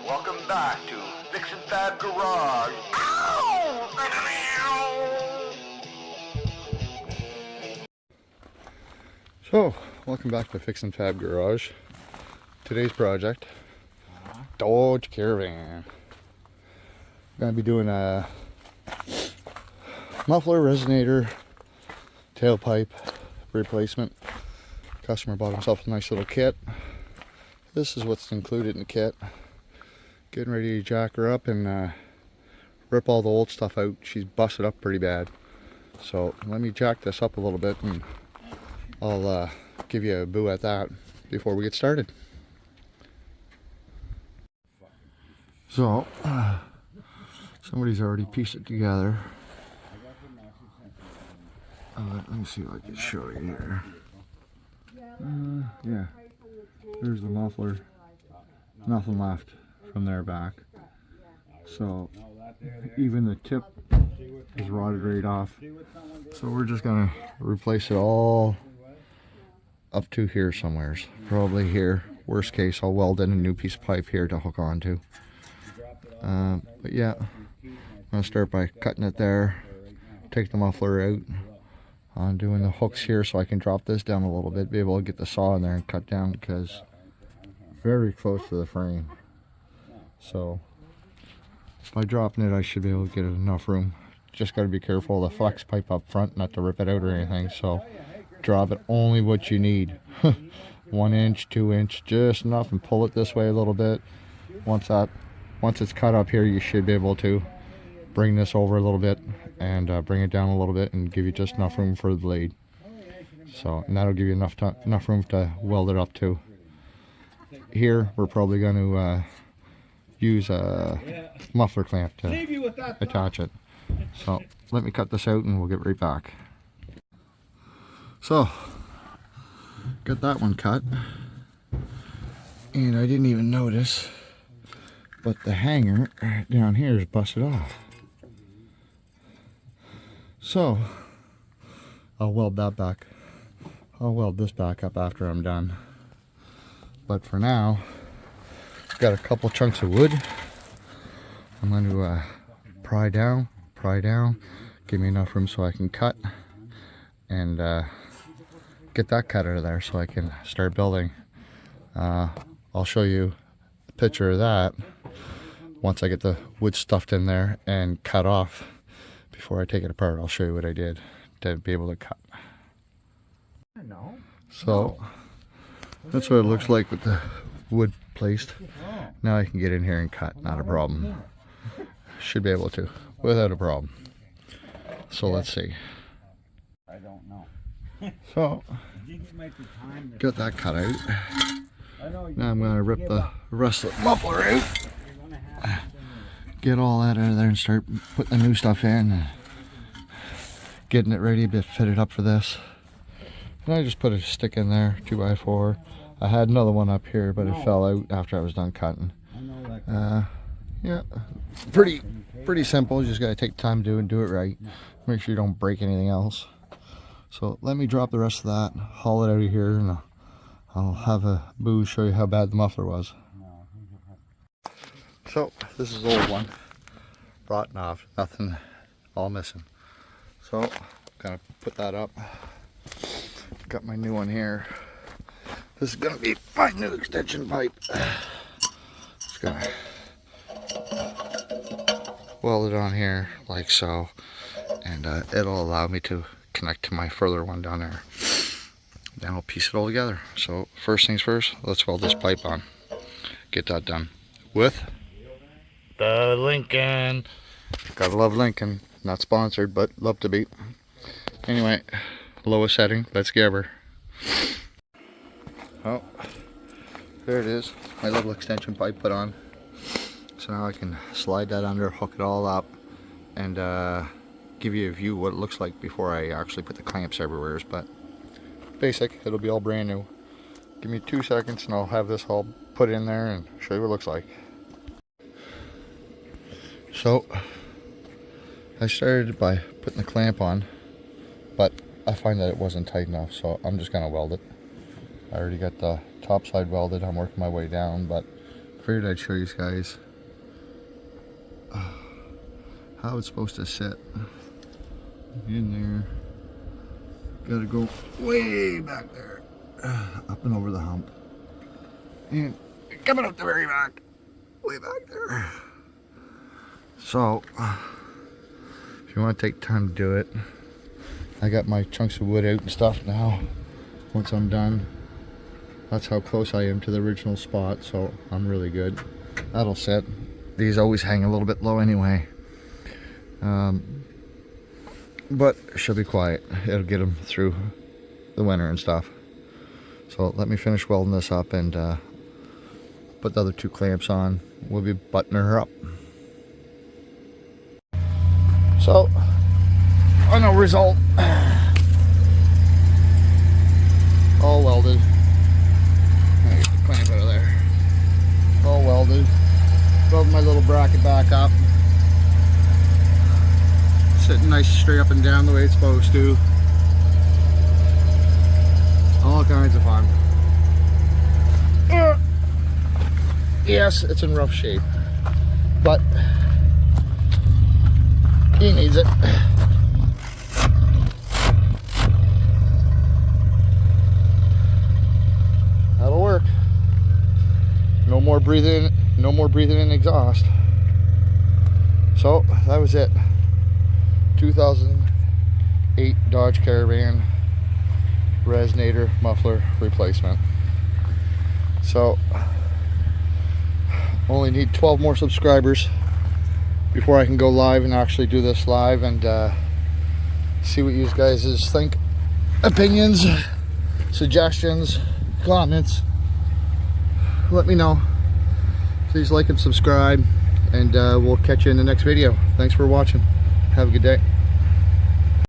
Welcome back to Fix and Fab Garage. Ow! So, welcome back to Fix and Fab Garage. Today's project, Dodge Caravan. I'm going to be doing a muffler, resonator, tailpipe replacement. Customer bought himself a nice little kit. This is what's included in the kit. Getting ready to jack her up and rip all the old stuff out. She's busted up pretty bad. So let me jack this up a little bit and I'll give you a boo at that before we get started. So somebody's already pieced it together. Let me see if I can show you here. Yeah, there's the muffler. Nothing left from there back. So even the tip is rotted right off. So we're just gonna replace it all up to here somewheres. Probably here. Worst case, I'll weld in a new piece of pipe here to hook onto. But yeah, I'm gonna start by cutting it there. Take the muffler out. I'm doing the hooks here so I can drop this down a little bit. Be able to get the saw in there and cut down because very close to the frame. So by dropping it, I should be able to get enough room. Just got to be careful of the flex pipe up front, not to rip it out or anything. So drop it only what you need. 1 inch, 2 inch, just enough, and pull it this way a little bit. Once it's cut up here, you should be able to bring this over a little bit and bring it down a little bit and give you just enough room for the blade. So, and that'll give you enough room to weld it up to. Here, we're probably going to use a muffler clamp to attach it. So let me cut this out and we'll get right back. So got that one cut, and I didn't even notice, but the hanger down here is busted off. So I'll weld that back. I'll weld this back up after I'm done. But for now, I've got a couple chunks of wood. I'm going to pry down, give me enough room so I can cut and get that cut out of there so I can start building. I'll show you a picture of that once I get the wood stuffed in there and cut off. Before I take it apart, I'll show you what I did to be able to cut. So that's what it looks like with the wood placed. Now I can get in here and cut, not a problem. Should be able to, without a problem. So let's see. I don't know. So, got that cut out. Now I'm going to rip the rest of the muffler out. Get all that out of there and start putting the new stuff in. Getting it ready to fit it up for this. And I just put a stick in there, 2x4. I had another one up here, but it fell out after I was done cutting. Yeah, pretty simple. You just got to take time to do it right. Make sure you don't break anything else. So let me drop the rest of that, haul it out of here, and I'll have a boo show you how bad the muffler was. So this is the old one, rotten off, nothing, all missing. So I'm gonna put that up. Got my new one here. This is gonna be my new extension pipe. Just gonna weld it on here like so, and it'll allow me to connect to my further one down there. Then I'll piece it all together. So first things first, let's weld this pipe on. Get that done with the Lincoln. Gotta love Lincoln. Not sponsored, but love to be. Anyway, lowest setting. Let's give her. Oh, there it is. My little extension pipe put on. So now I can slide that under, hook it all up, and give you a view what it looks like before I actually put the clamps everywhere. But basic, it'll be all brand new. Give me 2 seconds and I'll have this all put in there and show you what it looks like. So I started by putting the clamp on, but I find that it wasn't tight enough, so I'm just gonna weld it. I already got the top side welded. I'm working my way down, but figured I'd show you guys how it's supposed to sit in there. Gotta go way back there, up and over the hump, and coming up the very back, way back there. So if you want to take time to do it, I got my chunks of wood out and stuff now. Once I'm done, that's how close I am to the original spot, so I'm really good. That'll sit. These always hang a little bit low anyway, but she'll be quiet. It'll get them through the winter and stuff. So let me finish welding this up and put the other 2 clamps on. We'll be buttoning her up. So, final result. All welded. Get the clamp out of there. All welded. Weld my little bracket back up. Sitting nice straight up and down the way it's supposed to. All kinds of fun. Yes, it's in rough shape, but he needs it. That'll work. No more breathing in exhaust. So that was it. 2008 Dodge Caravan Resinator muffler replacement. So only need 12 more subscribers before I can go live and actually do this live and see what you guys think, opinions, suggestions, comments. Let me know. Please like and subscribe, and we'll catch you in the next video. Thanks for watching. Have a good day.